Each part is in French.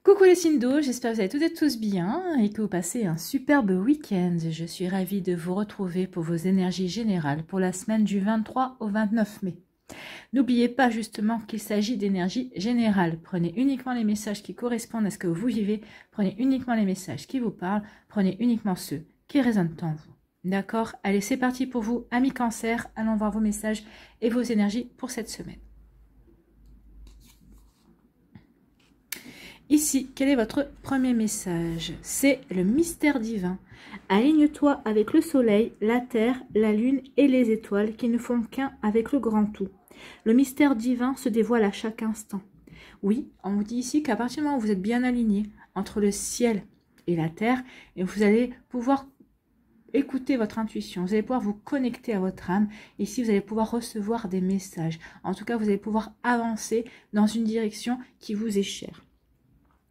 Coucou les signes d'eau, j'espère que vous allez toutes et tous bien et que vous passez un superbe week-end. Je suis ravie de vous retrouver pour vos énergies générales pour la semaine du 23 au 29 mai. N'oubliez pas justement qu'il s'agit d'énergie générale. Prenez uniquement les messages qui correspondent à ce que vous vivez, prenez uniquement les messages qui vous parlent, prenez uniquement ceux qui résonnent en vous. D'accord? Allez, c'est parti pour vous, amis Cancer. Allons voir vos messages et vos énergies pour cette semaine. Ici, quel est votre premier message? C'est le mystère divin. Aligne-toi avec le soleil, la terre, la lune et les étoiles qui ne font qu'un avec le grand tout. Le mystère divin se dévoile à chaque instant. Oui, on vous dit ici qu'à partir du moment où vous êtes bien aligné entre le ciel et la terre, et vous allez pouvoir écouter votre intuition, vous allez pouvoir vous connecter à votre âme. Ici, vous allez pouvoir recevoir des messages. En tout cas, vous allez pouvoir avancer dans une direction qui vous est chère.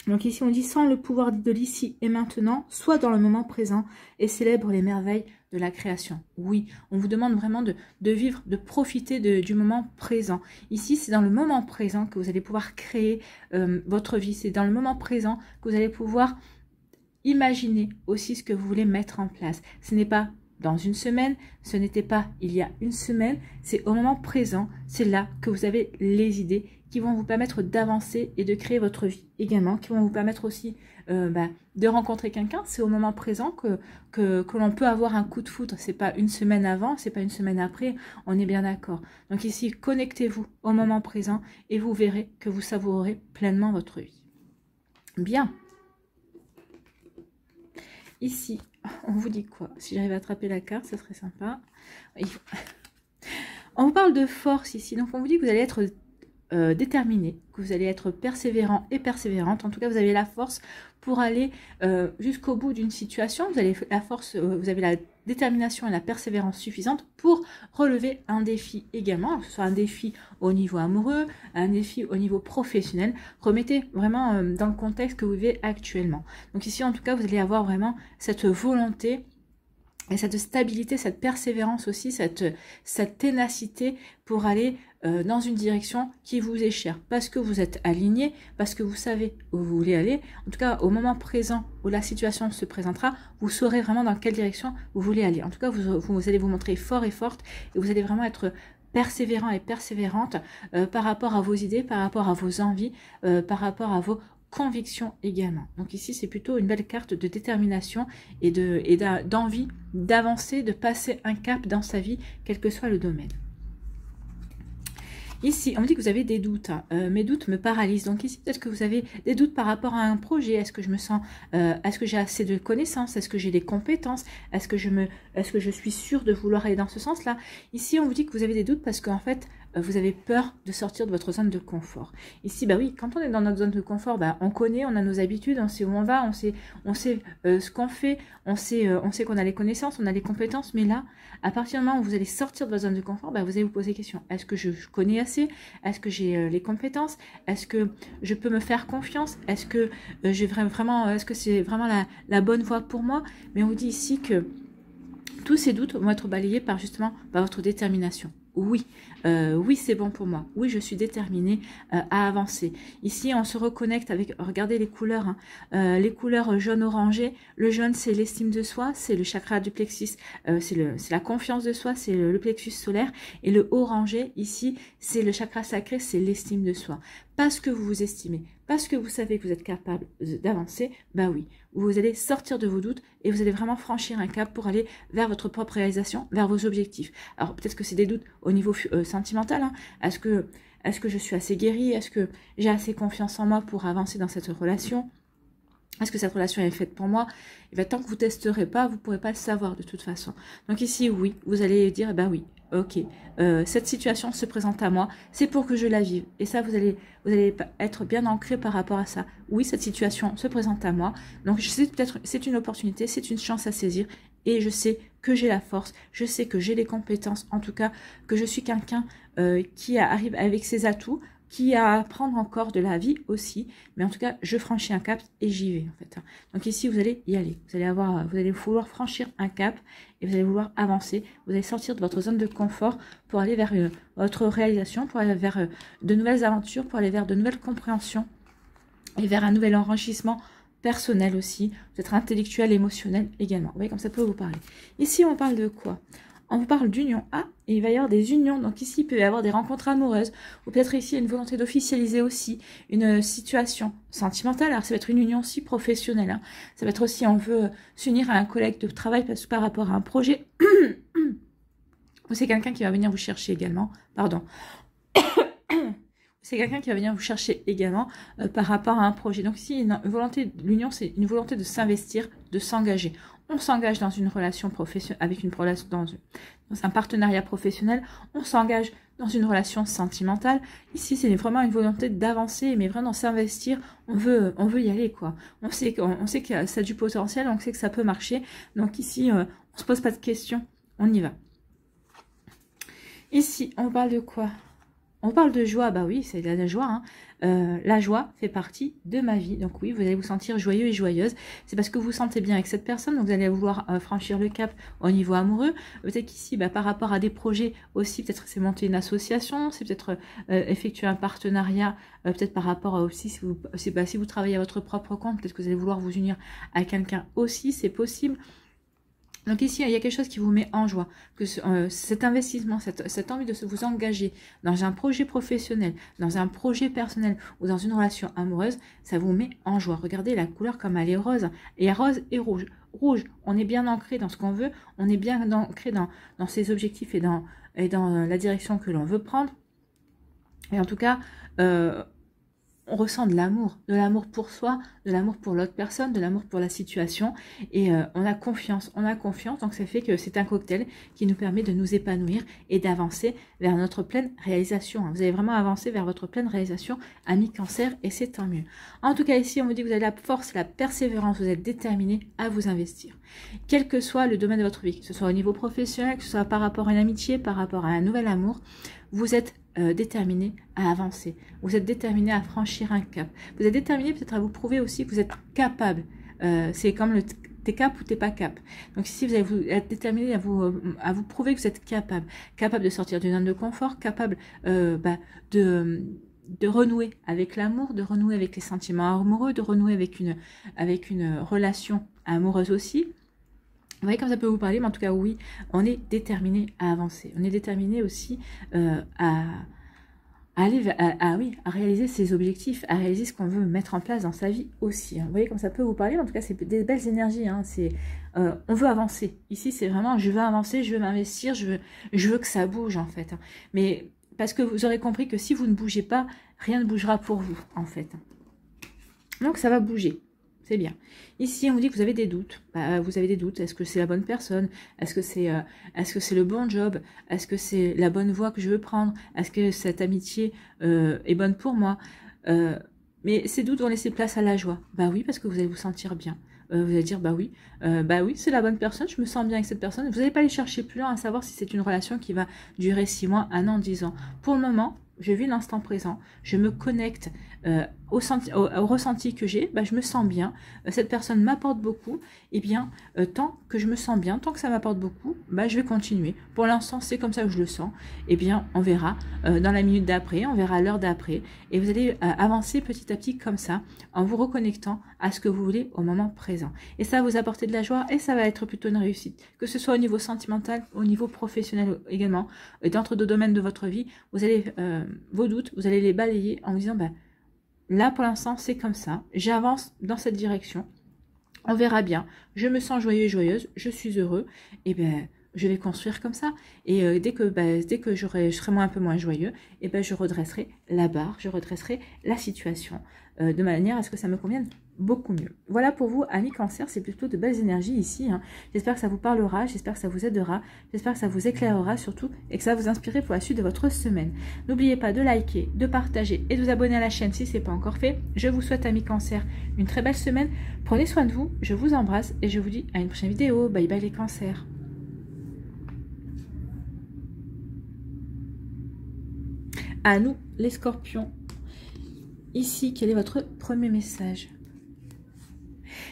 Donc ici, on dit, sans le pouvoir de l'ici et maintenant, sois dans le moment présent et célèbre les merveilles de la création. Oui, on vous demande vraiment de vivre, de profiter du moment présent. Ici, c'est dans le moment présent que vous allez pouvoir créer votre vie. C'est dans le moment présent que vous allez pouvoir imaginer aussi ce que vous voulez mettre en place. Ce n'est pas dans une semaine, ce n'était pas il y a une semaine, c'est au moment présent, c'est là que vous avez les idées qui vont vous permettre d'avancer et de créer votre vie également, qui vont vous permettre aussi de rencontrer quelqu'un. C'est au moment présent que l'on peut avoir un coup de foudre. C'est pas une semaine avant, c'est pas une semaine après, on est bien d'accord. Donc ici, connectez-vous au moment présent et vous verrez que vous savourerez pleinement votre vie. Bien. Ici, on vous dit quoi? Si j'arrive à attraper la carte, ça serait sympa. On vous parle de force ici. Donc, on vous dit que vous allez être déterminé, que vous allez être persévérant et persévérante. En tout cas, vous avez la force pour aller jusqu'au bout d'une situation. Vous avez la force, vous avez la détermination et la persévérance suffisante pour relever un défi également, que ce soit un défi au niveau amoureux, un défi au niveau professionnel. Remettez vraiment dans le contexte que vous vivez actuellement. Donc ici, en tout cas, vous allez avoir vraiment cette volonté et cette stabilité, cette persévérance aussi, cette ténacité pour aller dans une direction qui vous est chère. Parce que vous êtes aligné, parce que vous savez où vous voulez aller. En tout cas, au moment présent où la situation se présentera, vous saurez vraiment dans quelle direction vous voulez aller. En tout cas, vous allez vous montrer fort et forte et vous allez vraiment être persévérant et persévérante par rapport à vos idées, par rapport à vos envies, par rapport à vos conviction également. Donc ici, c'est plutôt une belle carte de détermination et d'envie d'avancer, de passer un cap dans sa vie, quel que soit le domaine. Ici, on me dit que vous avez des doutes. Mes doutes me paralysent. Donc ici, peut-être que vous avez des doutes par rapport à un projet. Est-ce que je me sens, est-ce que j'ai assez de connaissances? Est-ce que j'ai des compétences? Est-ce que je suis sûre de vouloir aller dans ce sens-là? Ici, on vous dit que vous avez des doutes parce qu'en fait, vous avez peur de sortir de votre zone de confort. Ici, bah oui, quand on est dans notre zone de confort, bah, on connaît, on a nos habitudes, on sait où on va, on sait ce qu'on fait, on sait qu'on a les connaissances, on a les compétences, mais là, à partir du moment où vous allez sortir de votre zone de confort, bah, vous allez vous poser des questions. Est-ce que je connais assez? Est-ce que j'ai les compétences? Est-ce que je peux me faire confiance? Est-ce que est-ce que c'est vraiment la bonne voie pour moi? Mais on vous dit ici que tous ces doutes vont être balayés par justement votre détermination. Oui, oui, c'est bon pour moi. Oui, je suis déterminée à avancer. Ici, on se reconnecte avec, regardez les couleurs, hein, les couleurs jaune-orangé. Le jaune, c'est l'estime de soi, c'est le chakra du plexus, c'est la confiance de soi, c'est le plexus solaire. Et le orangé, ici, c'est le chakra sacré, c'est l'estime de soi. Parce que vous vous estimez, parce que vous savez que vous êtes capable d'avancer, bah oui, vous allez sortir de vos doutes et vous allez vraiment franchir un cap pour aller vers votre propre réalisation, vers vos objectifs. Alors peut-être que c'est des doutes au niveau sentimental, hein. Est-ce que je suis assez guérie? Est-ce que j'ai assez confiance en moi pour avancer dans cette relation? Est-ce que cette relation est faite pour moi? Et bien, tant que vous ne testerez pas, vous ne pourrez pas le savoir de toute façon. Donc ici, oui, vous allez dire, bah oui, ok, cette situation se présente à moi, c'est pour que je la vive. Et ça, vous allez être bien ancré par rapport à ça. Oui, cette situation se présente à moi, donc je sais peut-être, c'est une opportunité, c'est une chance à saisir. Et je sais que j'ai la force, je sais que j'ai les compétences, en tout cas, que je suis quelqu'un qui arrive avec ses atouts, qui a à apprendre encore de la vie aussi, mais en tout cas, je franchis un cap et j'y vais en fait. Donc ici, vous allez y aller, vous allez vouloir franchir un cap et vous allez vouloir avancer, vous allez sortir de votre zone de confort pour aller vers votre réalisation, pour aller vers de nouvelles aventures, pour aller vers de nouvelles compréhensions et vers un nouvel enrichissement personnel aussi, peut-être intellectuel, émotionnel également. Vous voyez comme ça peut vous parler. Ici, on parle de quoi? On vous parle d'union. Ah, et il va y avoir des unions. Donc ici, il peut y avoir des rencontres amoureuses. Ou peut-être ici, il y a une volonté d'officialiser aussi une situation sentimentale. Alors, ça va être une union aussi professionnelle. Hein. Ça va être aussi, on veut s'unir à un collègue de travail parce que par rapport à un projet. Ou c'est quelqu'un qui va venir vous chercher également. Pardon. C'est quelqu'un qui va venir vous chercher également par rapport à un projet. Donc ici, une volonté, l'union, c'est une volonté de s'investir, de s'engager. On s'engage dans une relation professionnelle, avec une relation dans un partenariat professionnel. On s'engage dans une relation sentimentale. Ici, c'est vraiment une volonté d'avancer, mais vraiment s'investir. On veut y aller, quoi. On sait que ça a du potentiel, on sait que ça peut marcher. Donc ici, on se pose pas de questions, on y va. Ici, on parle de quoi? On parle de joie, bah oui, c'est de la joie. Hein. La joie fait partie de ma vie. Donc oui, vous allez vous sentir joyeux et joyeuse. C'est parce que vous vous sentez bien avec cette personne. Donc vous allez vouloir franchir le cap au niveau amoureux. Peut-être qu'ici, bah, par rapport à des projets aussi, peut-être c'est monter une association, c'est peut-être effectuer un partenariat, peut-être par rapport à aussi, si vous travaillez à votre propre compte, peut-être que vous allez vouloir vous unir à quelqu'un aussi, c'est possible. Donc ici, il y a quelque chose qui vous met en joie, que cet investissement, cette envie de vous engager dans un projet professionnel, dans un projet personnel ou dans une relation amoureuse, ça vous met en joie. Regardez la couleur comme elle est rose, et rose et rouge. Rouge, on est bien ancré dans ce qu'on veut, on est bien ancré dans ses objectifs et dans la direction que l'on veut prendre. Et en tout cas, on ressent de l'amour pour soi, de l'amour pour l'autre personne, de l'amour pour la situation, et on a confiance, donc ça fait que c'est un cocktail qui nous permet de nous épanouir et d'avancer vers notre pleine réalisation. Vous allez vraiment avancer vers votre pleine réalisation, ami Cancer, et c'est tant mieux. En tout cas, ici, on vous dit que vous avez la force, la persévérance, vous êtes déterminé à vous investir. Quel que soit le domaine de votre vie, que ce soit au niveau professionnel, que ce soit par rapport à une amitié, par rapport à un nouvel amour, vous êtes déterminé à avancer. Vous êtes déterminé à franchir un cap. Vous êtes déterminé peut-être à vous prouver aussi que vous êtes capable. C'est comme le t'es cap ou t'es pas cap. Donc ici, vous allez être déterminé à vous prouver que vous êtes capable. Capable de sortir d'une zone de confort, capable de renouer avec l'amour, de renouer avec les sentiments amoureux, de renouer avec une relation amoureuse aussi. Vous voyez comme ça peut vous parler, mais en tout cas, oui, on est déterminé à avancer. On est déterminé aussi à réaliser ses objectifs, à réaliser ce qu'on veut mettre en place dans sa vie aussi. Hein. Vous voyez comme ça peut vous parler, mais en tout cas, c'est des belles énergies. Hein. On veut avancer. Ici, c'est vraiment, je veux avancer, je veux m'investir, je veux que ça bouge, en fait. Hein. Mais parce que vous aurez compris que si vous ne bougez pas, rien ne bougera pour vous, en fait. Donc, ça va bouger. C'est bien. Ici, on vous dit que vous avez des doutes. Bah, vous avez des doutes. Est-ce que c'est la bonne personne? Est-ce que c'est le bon job? Est-ce que c'est la bonne voie que je veux prendre? Est-ce que cette amitié est bonne pour moi? Mais ces doutes vont laisser place à la joie. Bah oui, parce que vous allez vous sentir bien. Vous allez dire, bah oui, c'est la bonne personne, je me sens bien avec cette personne. Vous n'allez pas aller chercher plus loin à savoir si c'est une relation qui va durer 6 mois, 1 an, 10 ans. Pour le moment, je vis l'instant présent, je me connecte au ressenti que j'ai, je me sens bien, cette personne m'apporte beaucoup, et bien, tant que je me sens bien, tant que ça m'apporte beaucoup, je vais continuer. Pour l'instant, c'est comme ça que je le sens, et bien, on verra dans la minute d'après, on verra l'heure d'après, et vous allez avancer petit à petit comme ça, en vous reconnectant à ce que vous voulez au moment présent. Et ça va vous apporter de la joie, et ça va être plutôt une réussite, que ce soit au niveau sentimental, au niveau professionnel également, et dans d'autres domaines de votre vie, vous allez vos doutes, vous allez les balayer en vous disant, là pour l'instant c'est comme ça, j'avance dans cette direction, on verra bien, je me sens joyeux et joyeuse, je suis heureux, et je vais construire comme ça, et dès que je serai un peu moins joyeux, je redresserai la barre, je redresserai la situation, de manière à ce que ça me convienne beaucoup mieux. Voilà pour vous, amis Cancer, c'est plutôt de belles énergies ici. Hein. J'espère que ça vous parlera, j'espère que ça vous aidera, j'espère que ça vous éclairera surtout et que ça va vous inspirer pour la suite de votre semaine. N'oubliez pas de liker, de partager et de vous abonner à la chaîne si ce n'est pas encore fait. Je vous souhaite, amis Cancer, une très belle semaine. Prenez soin de vous, je vous embrasse et je vous dis à une prochaine vidéo. Bye bye les Cancers. À nous, les Scorpions. Ici, quel est votre premier message ?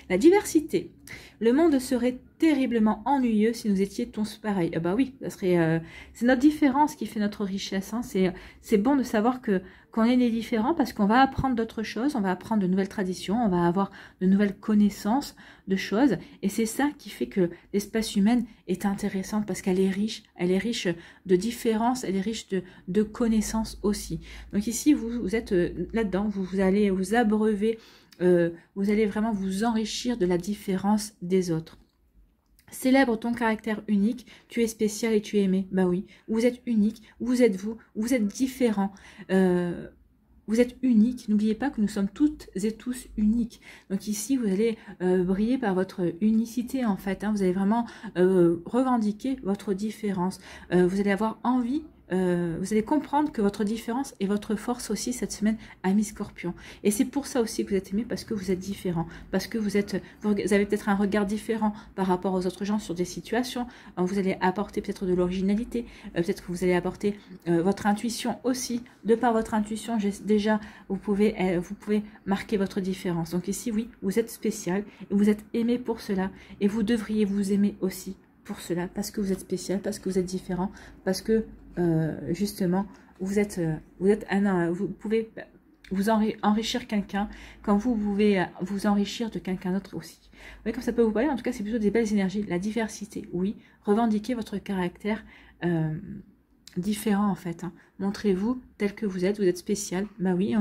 La diversité. Le monde serait terriblement ennuyeux si nous étions tous pareils. Ah bah oui, ça serait, c'est notre différence qui fait notre richesse. Hein. C'est bon de savoir que qu'on est des différents parce qu'on va apprendre d'autres choses, on va apprendre de nouvelles traditions, on va avoir de nouvelles connaissances de choses. Et c'est ça qui fait que l'espèce humaine est intéressante parce qu'elle est riche de différences, elle est riche de connaissances aussi. Donc ici, vous êtes là-dedans, vous allez vous abreuver, vous allez vraiment vous enrichir de la différence des autres. Célèbre ton caractère unique, tu es spécial et tu es aimé. Bah oui, vous êtes unique, vous êtes différent. Vous êtes unique. N'oubliez pas que nous sommes toutes et tous uniques. Donc ici, vous allez briller par votre unicité en fait. Hein. Vous allez vraiment revendiquer votre différence. Vous allez avoir envie. Vous allez comprendre que votre différence est votre force aussi cette semaine, amis Scorpion. Et c'est pour ça aussi que vous êtes aimé, parce que vous êtes différent, parce que vous avez peut-être un regard différent par rapport aux autres gens sur des situations. Vous allez apporter peut-être de l'originalité, peut-être que vous allez apporter votre intuition aussi. De par votre intuition, déjà, vous pouvez marquer votre différence. Donc ici, oui, vous êtes spécial, et vous êtes aimé pour cela, et vous devriez vous aimer aussi pour cela, parce que vous êtes spécial, parce que vous êtes différent, parce que justement, vous pouvez vous enrichir quelqu'un, quand vous pouvez vous enrichir de quelqu'un d'autre aussi. Vous voyez comme ça peut vous parler, en tout cas c'est plutôt des belles énergies. La diversité, oui, revendiquez votre caractère différent en fait. Hein. Montrez-vous tel que vous êtes spécial, bah oui,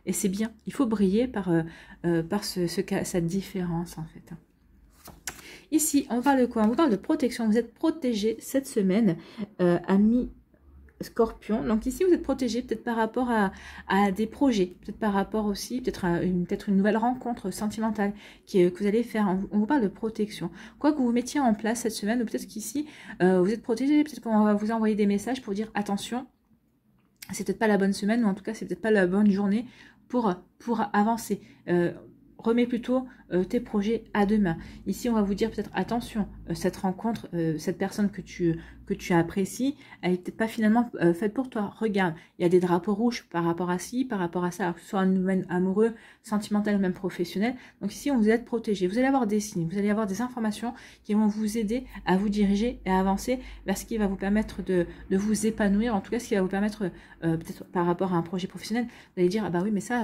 et c'est bien, il faut briller par cette différence en fait. Ici, on parle de quoi? On vous parle de protection, vous êtes protégé cette semaine, amis Scorpion. Donc ici, vous êtes protégé peut-être par rapport à des projets, peut-être par rapport aussi, peut-être une nouvelle rencontre sentimentale que vous allez faire. On vous parle de protection. Quoi que vous mettiez en place cette semaine, ou peut-être qu'ici, vous êtes protégé, peut-être qu'on va vous envoyer des messages pour dire attention, c'est peut-être pas la bonne semaine, ou en tout cas, c'est peut-être pas la bonne journée pour avancer. Remets plutôt tes projets à demain. Ici, on va vous dire peut-être attention, cette rencontre, cette personne que tu apprécies, elle n'est peut-être pas finalement faite pour toi. Regarde, il y a des drapeaux rouges par rapport à ci, par rapport à ça, alors que ce soit un domaine amoureux, sentimental ou même professionnel. Donc ici, on vous aide protégé. Vous allez avoir des signes, vous allez avoir des informations qui vont vous aider à vous diriger et à avancer vers ce qui va vous permettre de vous épanouir, en tout cas ce qui va vous permettre, peut-être par rapport à un projet professionnel, vous allez dire, ah bah oui, mais ça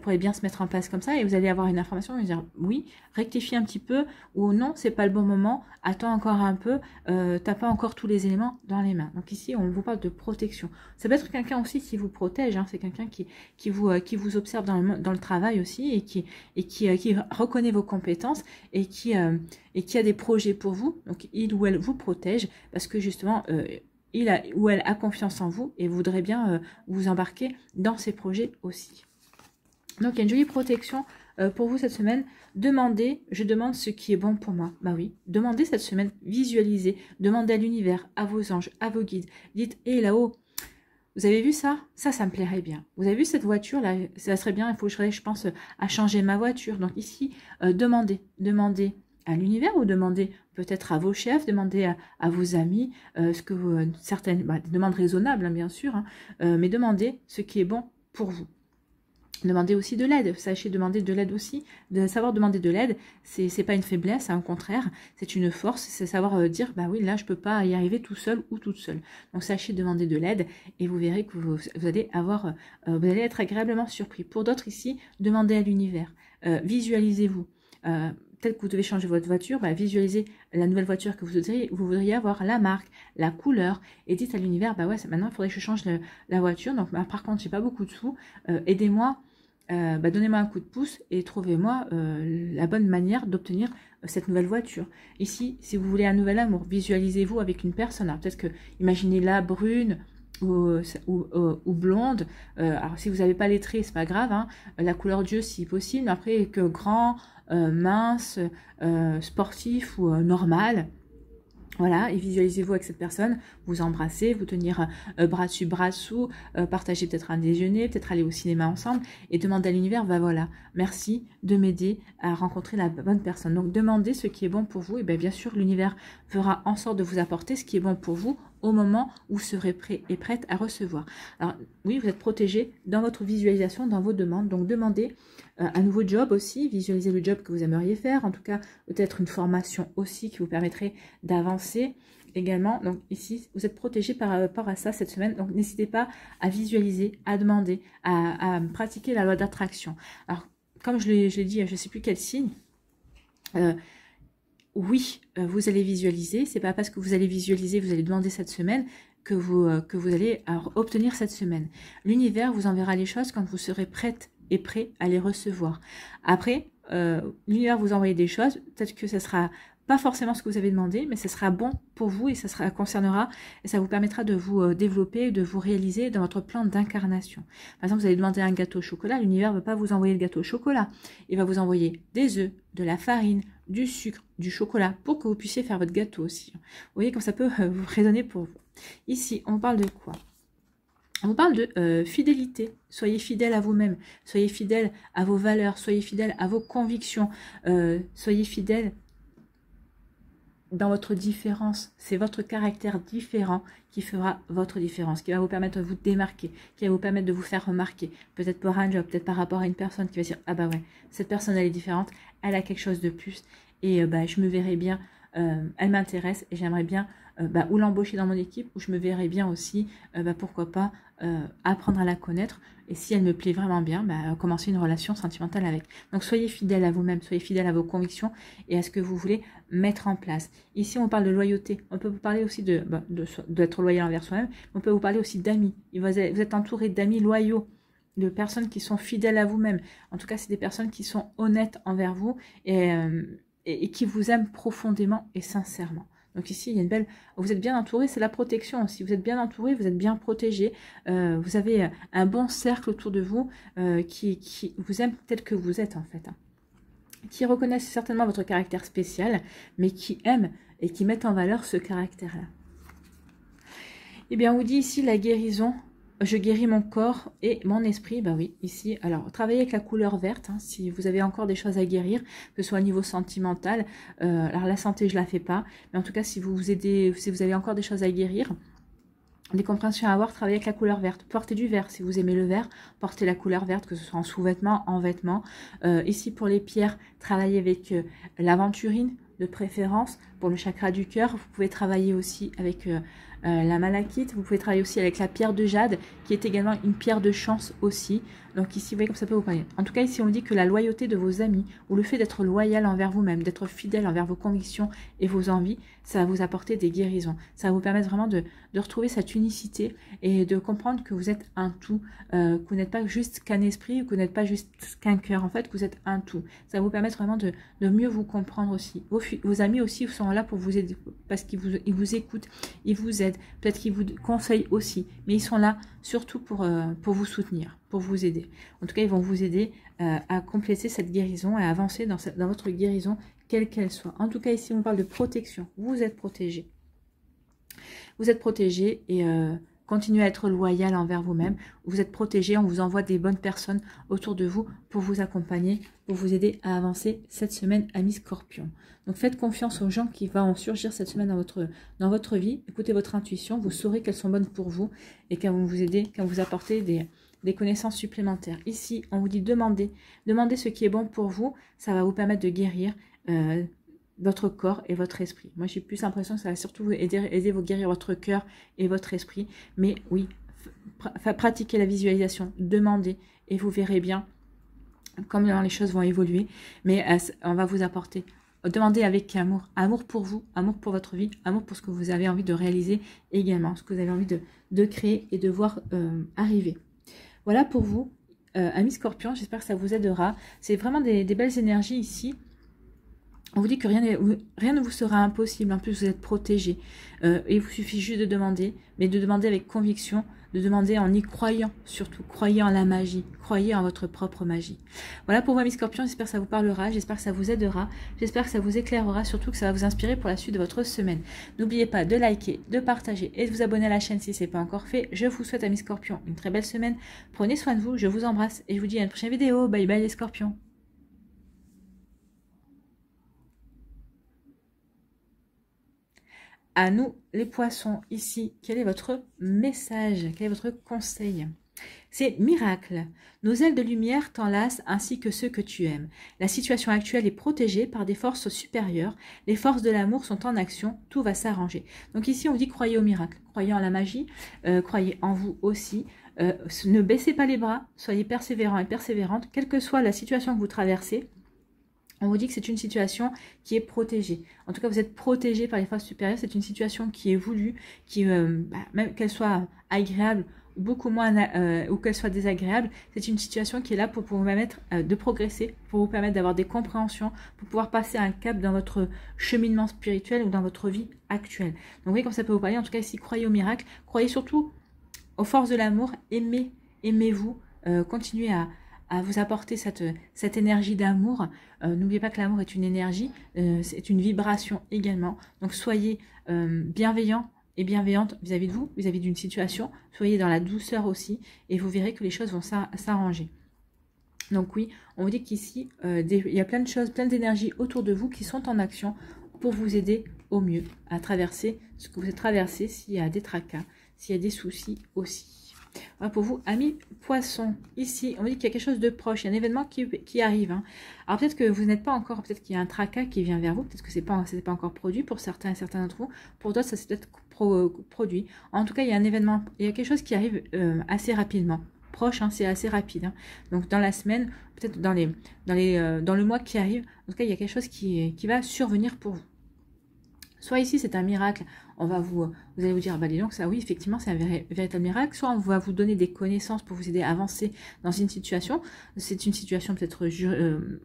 pourrait bien se mettre en place comme ça, et vous allez avoir une information, vous allez dire, oui, rectifie un petit peu, ou non, c'est pas le bon moment, attends encore un peu, t'as pas encore tous les éléments dans les mains. Donc ici, on vous parle de protection. Ça peut être quelqu'un aussi qui vous protège, hein, c'est quelqu'un qui vous observe dans le travail aussi, et qui reconnaît vos compétences, et qui a des projets pour vous. Donc il ou elle vous protège, parce que justement, il ou elle a confiance en vous, et voudrait bien vous embarquer dans ses projets aussi. Donc il y a une jolie protection pour vous cette semaine. Demandez, je demande ce qui est bon pour moi. Bah oui, demandez cette semaine, visualisez, demandez à l'univers, à vos anges, à vos guides. Dites, hé là-haut, vous avez vu ça? Ça me plairait bien. Vous avez vu cette voiture là? Ça serait bien, il faut que je pense à changer ma voiture. Donc ici, demandez à l'univers, ou demandez peut-être à vos chefs, demandez à vos amis, ce que vous, certaines demandes raisonnables hein, bien sûr, hein, mais demandez ce qui est bon pour vous. Demandez aussi de l'aide, sachez demander de l'aide aussi, de savoir demander de l'aide, c'est pas une faiblesse, hein, au contraire, c'est une force, c'est savoir dire, bah oui, là je peux pas y arriver tout seul ou toute seule. Donc sachez demander de l'aide, et vous verrez que vous allez être agréablement surpris. Pour d'autres ici, demandez à l'univers, visualisez-vous. Peut-être que vous devez changer votre voiture, bah, visualisez la nouvelle voiture que vous voudriez avoir, la marque, la couleur, et dites à l'univers, bah ouais, maintenant il faudrait que je change la voiture, donc bah, par contre j'ai pas beaucoup de sous, aidez-moi, donnez-moi un coup de pouce et trouvez-moi la bonne manière d'obtenir cette nouvelle voiture. Ici, si vous voulez un nouvel amour, visualisez-vous avec une personne, peut-être que, imaginez-la brune, ou blonde, alors si vous n'avez pas les traits, c'est pas grave, hein, la couleur d'yeux si possible, mais après que grand, mince, sportif ou normal. Voilà, et visualisez-vous avec cette personne, vous embrasser, vous tenir bras dessus, bras dessous, partager peut-être un déjeuner, peut-être aller au cinéma ensemble, et demander à l'univers, bah voilà, merci de m'aider à rencontrer la bonne personne. Donc demandez ce qui est bon pour vous, et bien sûr l'univers fera en sorte de vous apporter ce qui est bon pour vous au moment où vous serez prêt et prête à recevoir. Alors oui, vous êtes protégé dans votre visualisation, dans vos demandes. Donc demandez un nouveau job aussi, visualisez le job que vous aimeriez faire, en tout cas peut-être une formation aussi qui vous permettrait d'avancer également. Donc ici, vous êtes protégé par rapport à ça cette semaine. Donc n'hésitez pas à visualiser, à demander, à pratiquer la loi d'attraction. Alors comme je l'ai dit, je ne sais plus quel signe. Oui, vous allez visualiser. C'est pas parce que vous allez visualiser, vous allez demander cette semaine que vous allez obtenir cette semaine. L'univers vous enverra les choses quand vous serez prête et prêt à les recevoir. Après, l'univers vous envoie des choses. Peut-être que ce sera pas forcément ce que vous avez demandé, mais ce sera bon pour vous et ça concernera et ça vous permettra de vous développer, de vous réaliser dans votre plan d'incarnation. Par exemple, vous allez demander un gâteau au chocolat, l'univers ne va pas vous envoyer le gâteau au chocolat. Il va vous envoyer des œufs, de la farine, du sucre, du chocolat pour que vous puissiez faire votre gâteau aussi. Vous voyez comme ça peut vous résonner pour vous. Ici, on parle de quoi? On parle de fidélité. Soyez fidèle à vous-même, soyez fidèle à vos valeurs, soyez fidèle à vos convictions, soyez fidèle dans votre différence. C'est votre caractère différent qui fera votre différence, qui va vous permettre de vous démarquer, qui va vous permettre de vous faire remarquer, peut-être pour un job, peut-être par rapport à une personne qui va dire « Ah bah ouais, cette personne elle est différente, elle a quelque chose de plus et je me verrai bien, elle m'intéresse et j'aimerais bien ou l'embaucher dans mon équipe, ou je me verrai bien aussi, pourquoi pas, apprendre à la connaître et si elle me plaît vraiment bien, commencer une relation sentimentale avec. » Donc soyez fidèle à vous-même, soyez fidèle à vos convictions et à ce que vous voulez mettre en place. Ici on parle de loyauté, on peut vous parler aussi d'être loyal envers soi-même, on peut vous parler aussi d'amis. Vous êtes entouré d'amis loyaux, de personnes qui sont fidèles à vous-même. En tout cas c'est des personnes qui sont honnêtes envers vous et qui vous aiment profondément et sincèrement. Donc ici, il y a une belle... Vous êtes bien entouré, c'est la protection aussi. Vous êtes bien entouré, vous êtes bien protégé. Vous avez un bon cercle autour de vous qui vous aime tel que vous êtes en fait. Qui reconnaissent certainement votre caractère spécial, mais qui aiment et qui mettent en valeur ce caractère-là. Eh bien, on vous dit ici la guérison. Je guéris mon corps et mon esprit. Ben oui, ici, alors, travaillez avec la couleur verte, hein, si vous avez encore des choses à guérir, que ce soit au niveau sentimental. Alors, la santé, je la fais pas. Mais en tout cas, si vous avez encore des choses à guérir, des compréhensions à avoir, travaillez avec la couleur verte. Portez du vert. Si vous aimez le vert, portez la couleur verte, que ce soit en sous-vêtements, en vêtements. Ici, pour les pierres, travaillez avec l'aventurine, de préférence. Pour le chakra du cœur, vous pouvez travailler aussi avec... la malachite, vous pouvez travailler aussi avec la pierre de jade, qui est également une pierre de chance aussi. Donc ici, vous voyez comme ça peut vous parler. En tout cas, ici, on dit que la loyauté de vos amis, ou le fait d'être loyal envers vous-même, d'être fidèle envers vos convictions et vos envies, ça va vous apporter des guérisons. Ça va vous permettre vraiment de retrouver cette unicité et de comprendre que vous êtes un tout, que vous n'êtes pas juste qu'un esprit, que vous n'êtes pas juste qu'un cœur, en fait, que vous êtes un tout. Ça va vous permettre vraiment de mieux vous comprendre aussi. Vos amis aussi sont là pour vous aider, parce qu'ils vous écoutent, ils vous aident, peut-être qu'ils vous conseillent aussi, mais ils sont là surtout pour vous soutenir, pour vous aider. En tout cas, ils vont vous aider à compléter cette guérison et à avancer dans votre guérison, quelle qu'elle soit. En tout cas, ici, on parle de protection. Vous êtes protégé. Vous êtes protégé et continuez à être loyal envers vous-même. Vous êtes protégé, on vous envoie des bonnes personnes autour de vous pour vous accompagner, pour vous aider à avancer cette semaine, amis Scorpion. Donc faites confiance aux gens qui vont surgir cette semaine dans votre vie. Écoutez votre intuition, vous saurez qu'elles sont bonnes pour vous et qu'elles vont vous aider, qu'elles vont vous apporter des connaissances supplémentaires. Ici, on vous dit demandez ce qui est bon pour vous. Ça va vous permettre de guérir votre corps et votre esprit. Moi, j'ai plus l'impression que ça va surtout vous aider vous guérir votre cœur et votre esprit. Mais oui, pratiquez la visualisation, demandez et vous verrez bien comment les choses vont évoluer. Mais on va vous apporter. Demandez avec amour. Amour pour vous, amour pour votre vie, amour pour ce que vous avez envie de réaliser également, ce que vous avez envie de créer et de voir arriver. Voilà pour vous, amis Scorpion. J'espère que ça vous aidera. C'est vraiment des belles énergies ici. On vous dit que rien ne vous sera impossible. En plus, vous êtes protégé. Et il vous suffit juste de demander, mais de demander avec conviction, de demander en y croyant, surtout. Croyez en la magie. Croyez en votre propre magie. Voilà pour vous, amis Scorpions. J'espère que ça vous parlera. J'espère que ça vous aidera. J'espère que ça vous éclairera. Surtout que ça va vous inspirer pour la suite de votre semaine. N'oubliez pas de liker, de partager et de vous abonner à la chaîne si ce n'est pas encore fait. Je vous souhaite, amis Scorpions, une très belle semaine. Prenez soin de vous. Je vous embrasse et je vous dis à une prochaine vidéo. Bye bye les Scorpions. à nous, les poissons, ici, quel est votre message? Quel est votre conseil? C'est miracle. Nos ailes de lumière t'enlacent ainsi que ceux que tu aimes. La situation actuelle est protégée par des forces supérieures. Les forces de l'amour sont en action. Tout va s'arranger. Donc ici, on dit croyez au miracle. Croyez en la magie. Croyez en vous aussi. Ne baissez pas les bras. Soyez persévérants et persévérantes. Quelle que soit la situation que vous traversez, on vous dit que c'est une situation qui est protégée. En tout cas, vous êtes protégé par les forces supérieures. C'est une situation qui est voulue, qui, même qu'elle soit agréable, beaucoup moins ou qu'elle soit désagréable, c'est une situation qui est là pour vous permettre de progresser, pour vous permettre d'avoir des compréhensions, pour pouvoir passer un cap dans votre cheminement spirituel ou dans votre vie actuelle. Donc vous voyez comme ça peut vous parler. En tout cas ici, croyez au miracle, croyez surtout aux forces de l'amour, aimez-vous, continuez à vous apporter cette énergie d'amour. N'oubliez pas que l'amour est une énergie, c'est une vibration également. Donc soyez bienveillants et bienveillante vis-à-vis de vous, vis-à-vis d'une situation. Soyez dans la douceur aussi et vous verrez que les choses vont s'arranger. Donc oui, on vous dit qu'ici, il y a plein de choses, plein d'énergies autour de vous qui sont en action pour vous aider au mieux à traverser ce que vous avez traversé, s'il y a des tracas, s'il y a des soucis aussi. Voilà pour vous, amis poissons. Ici, on dit qu'il y a quelque chose de proche, il y a un événement qui arrive. Hein. Alors peut-être que vous n'êtes pas encore, peut-être qu'il y a un tracas qui vient vers vous, peut-être que ce n'est pas encore produit pour certains et certains d'entre vous. Pour d'autres, ça s'est peut-être produit. En tout cas, il y a un événement, il y a quelque chose qui arrive assez rapidement. Proche, hein, c'est assez rapide. Hein. Donc dans la semaine, peut-être dans le mois qui arrive, en tout cas, il y a quelque chose qui va survenir pour vous. Soit ici, c'est un miracle, vous allez vous dire, ah bah dis donc, ça oui, effectivement, c'est un véritable miracle. Soit on va vous donner des connaissances pour vous aider à avancer dans une situation. C'est une situation peut-être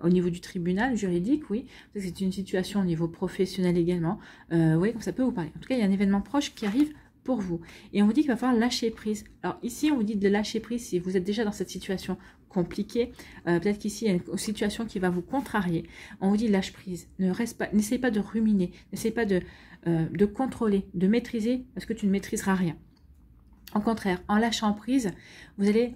au niveau du tribunal juridique, oui. C'est une situation au niveau professionnel également. Oui, comme ça peut vous parler. En tout cas, il y a un événement proche qui arrive pour vous. Et on vous dit qu'il va falloir lâcher prise. Alors ici, on vous dit de lâcher prise si vous êtes déjà dans cette situation compliquée. Peut-être qu'ici, il y a une situation qui va vous contrarier. On vous dit lâche prise. N'essayez pas de ruminer. N'essayez pas de contrôler, de maîtriser, parce que tu ne maîtriseras rien. Au contraire, en lâchant prise, vous allez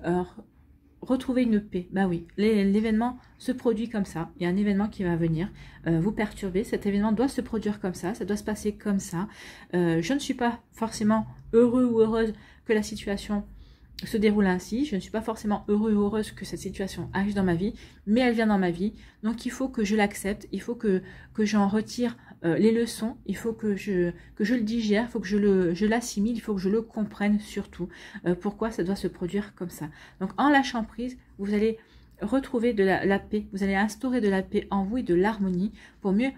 retrouver une paix. Bah oui, l'événement se produit comme ça. Il y a un événement qui va venir vous perturber. Cet événement doit se produire comme ça doit se passer comme ça. Je ne suis pas forcément heureux ou heureuse que la situation se déroule ainsi. Je ne suis pas forcément heureux ou heureuse que cette situation arrive dans ma vie, mais elle vient dans ma vie. Donc il faut que je l'accepte, il faut que j'en retire les leçons, il faut que je le digère, il faut que je l'assimile, il faut que je le comprenne surtout. Pourquoi ça doit se produire comme ça. Donc en lâchant prise, vous allez retrouver de la paix, vous allez instaurer de la paix en vous et de l'harmonie pour mieux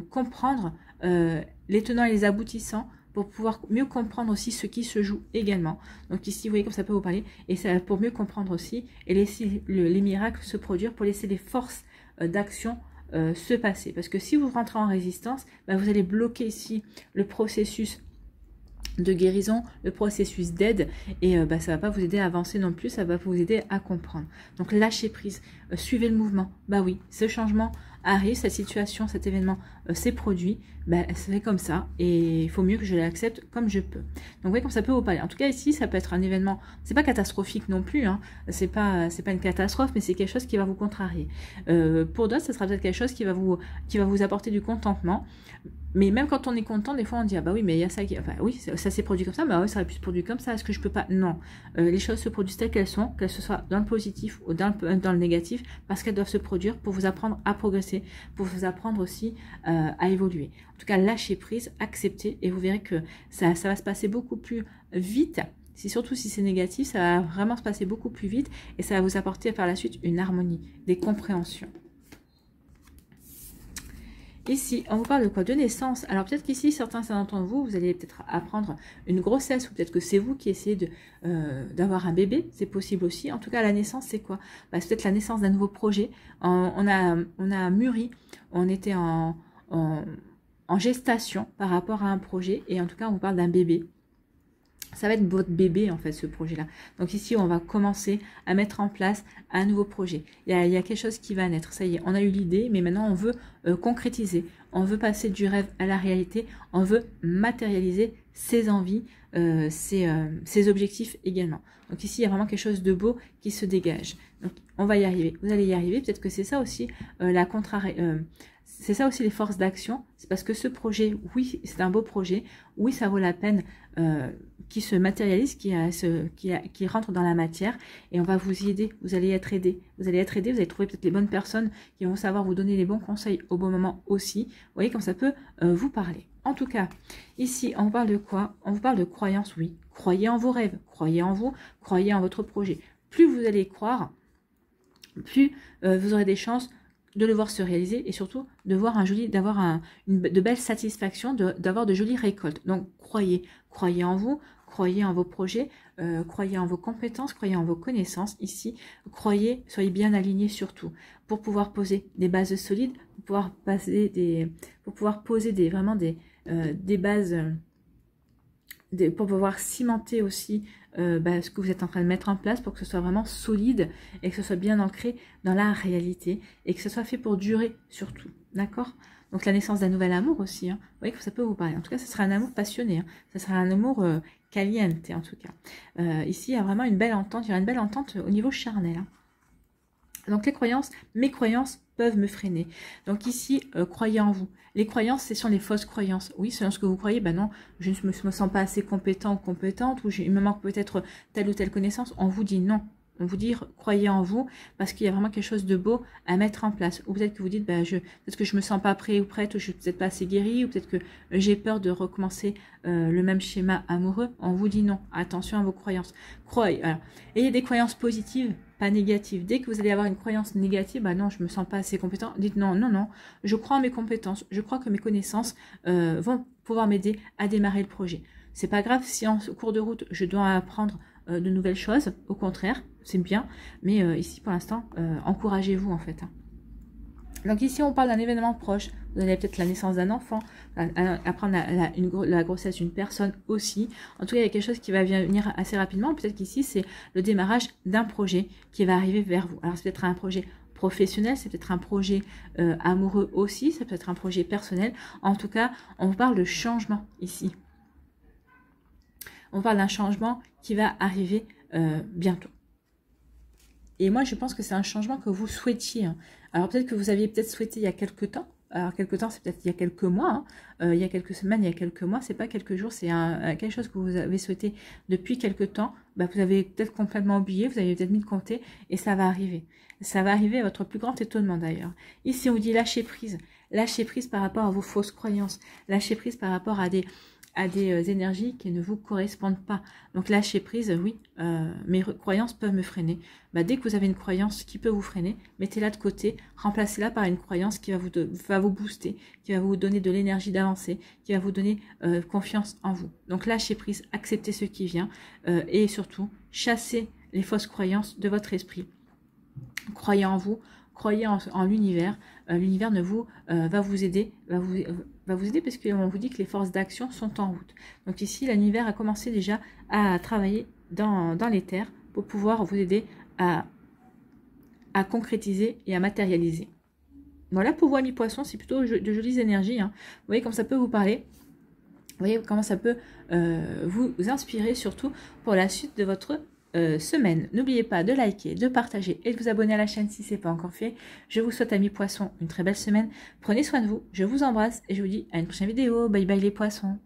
comprendre les tenants et les aboutissants, pour pouvoir mieux comprendre aussi ce qui se joue également. Donc ici, vous voyez comme ça peut vous parler, et ça pour mieux comprendre aussi, et laisser les miracles se produire, pour laisser les forces d'action se passer. Parce que si vous rentrez en résistance, bah, vous allez bloquer ici le processus de guérison, le processus d'aide, et ça ne va pas vous aider à avancer non plus, ça va vous aider à comprendre. Donc lâchez prise, suivez le mouvement. Bah oui, ce changement arrive, cette situation, cet événement s'est produit, c'est comme ça, et il faut mieux que je l'accepte comme je peux. Donc vous voyez comme ça peut vous parler. En tout cas ici, ça peut être un événement, c'est pas catastrophique non plus, hein. C'est pas une catastrophe, mais c'est quelque chose qui va vous contrarier. Pour d'autres, ça sera peut-être quelque chose qui va vous apporter du contentement. Mais même quand on est content, des fois on dit ah bah oui, mais il y a ça qui, enfin oui, ça s'est produit comme ça, mais oui, ça aurait pu se produire comme ça. Est-ce que je peux pas? Non, les choses se produisent telles qu'elles sont, qu'elles soient dans le positif ou dans le négatif, parce qu'elles doivent se produire pour vous apprendre à progresser, pour vous apprendre aussi à évoluer. En tout cas, lâchez prise, acceptez, et vous verrez que ça va se passer beaucoup plus vite. Surtout si c'est négatif, ça va vraiment se passer beaucoup plus vite, et ça va vous apporter par la suite une harmonie, des compréhensions. Ici, on vous parle de quoi? De naissance. Alors peut-être qu'ici, certains d'entre vous, vous allez peut-être apprendre une grossesse, ou peut-être que c'est vous qui essayez d'avoir un bébé, c'est possible aussi. En tout cas, la naissance, c'est quoi? C'est peut-être la naissance d'un nouveau projet. On a mûri, on était en gestation par rapport à un projet, et en tout cas, on vous parle d'un bébé. Ça va être votre bébé en fait ce projet-là. Donc ici on va commencer à mettre en place un nouveau projet. Il y a quelque chose qui va naître. Ça y est, on a eu l'idée, mais maintenant on veut concrétiser. On veut passer du rêve à la réalité. On veut matérialiser ses envies, ses objectifs également. Donc ici il y a vraiment quelque chose de beau qui se dégage. Donc on va y arriver. Vous allez y arriver. Peut-être que c'est ça aussi c'est ça aussi les forces d'action. C'est parce que ce projet, oui, c'est un beau projet. Oui, ça vaut la peine qui se matérialise, qui rentre dans la matière, et on va vous y aider. Vous allez être aidé. Vous allez être aidé. Vous allez trouver peut-être les bonnes personnes qui vont savoir vous donner les bons conseils au bon moment aussi. Vous voyez comme ça peut vous parler. En tout cas, ici, on parle de quoi? On vous parle de croyance, oui. Croyez en vos rêves, croyez en vous, croyez en votre projet. Plus vous allez y croire, plus vous aurez des chances de le voir se réaliser et surtout de voir d'avoir de belles satisfactions, d'avoir de jolies récoltes. Donc croyez en vous, croyez en vos projets, croyez en vos compétences, croyez en vos connaissances. Ici, soyez bien alignés surtout pour pouvoir poser des bases solides, pour pouvoir poser vraiment des bases, pour pouvoir cimenter aussi ce que vous êtes en train de mettre en place pour que ce soit vraiment solide et que ce soit bien ancré dans la réalité et que ce soit fait pour durer surtout, d'accord? Donc la naissance d'un nouvel amour aussi, hein. Vous voyez que ça peut vous parler. En tout cas, ce sera un amour passionné, hein. Ce sera un amour caliente en tout cas. Ici, il y a vraiment une belle entente, il y aura une belle entente au niveau charnel, hein. Donc mes croyances peuvent me freiner. Donc ici, croyez en vous. Les croyances, ce sont les fausses croyances. Oui, selon ce que vous croyez, ben non, je ne me sens pas assez compétent ou compétente, ou il me manque peut-être telle ou telle connaissance. On vous dit non. On vous dit, croyez en vous, parce qu'il y a vraiment quelque chose de beau à mettre en place. Ou peut-être que vous dites, peut-être que je me sens pas prêt ou prête, ou je suis peut-être pas assez guérie, ou peut-être que j'ai peur de recommencer le même schéma amoureux. On vous dit non. Attention à vos croyances. Croyez. Alors, ayez des croyances positives, pas négatives. Dès que vous allez avoir une croyance négative, non, je me sens pas assez compétent. Dites non, non, non. Je crois en mes compétences. Je crois que mes connaissances vont pouvoir m'aider à démarrer le projet. C'est pas grave si en cours de route, je dois apprendre de nouvelles choses. Au contraire, c'est bien. Mais ici, pour l'instant, encouragez-vous en fait. Donc ici, on parle d'un événement proche. Vous avez peut-être la naissance d'un enfant, apprendre la grossesse d'une personne aussi. En tout cas, il y a quelque chose qui va venir assez rapidement. Peut-être qu'ici, c'est le démarrage d'un projet qui va arriver vers vous. Alors, c'est peut-être un projet professionnel, c'est peut-être un projet amoureux aussi, c'est peut-être un projet personnel. En tout cas, on vous parle de changement ici. On parle d'un changement qui va arriver bientôt. Et moi, je pense que c'est un changement que vous souhaitiez, hein. Alors, peut-être que vous aviez peut-être souhaité il y a quelques temps. Alors, quelques temps, c'est peut-être il y a quelques mois, hein. Il y a quelques semaines, il y a quelques mois. C'est pas quelques jours, c'est quelque chose que vous avez souhaité depuis quelques temps. Vous avez peut-être complètement oublié, vous avez peut-être mis de côté et ça va arriver. Ça va arriver à votre plus grand étonnement d'ailleurs. Ici, on vous dit lâcher prise. Lâcher prise par rapport à vos fausses croyances. Lâcher prise par rapport à des énergies qui ne vous correspondent pas. Donc lâcher prise, oui, mes croyances peuvent me freiner. Dès que vous avez une croyance qui peut vous freiner, mettez-la de côté, remplacez-la par une croyance qui va vous booster, qui va vous donner de l'énergie d'avancer, qui va vous donner confiance en vous. Donc lâchez prise, acceptez ce qui vient et surtout, chassez les fausses croyances de votre esprit. Croyez en vous, croyez en l'univers. L'univers va vous aider, parce qu'on vous dit que les forces d'action sont en route. Donc ici, l'univers a commencé déjà à travailler dans les terres pour pouvoir vous aider à concrétiser et à matérialiser. Voilà, pour vous, amis poissons, c'est plutôt de jolies énergies, hein. Vous voyez comme ça peut vous parler. Vous voyez comment ça peut vous inspirer, surtout pour la suite de votre semaine. N'oubliez pas de liker, de partager et de vous abonner à la chaîne si ce n'est pas encore fait. Je vous souhaite, amis poissons, une très belle semaine. Prenez soin de vous, je vous embrasse et je vous dis à une prochaine vidéo. Bye bye les poissons.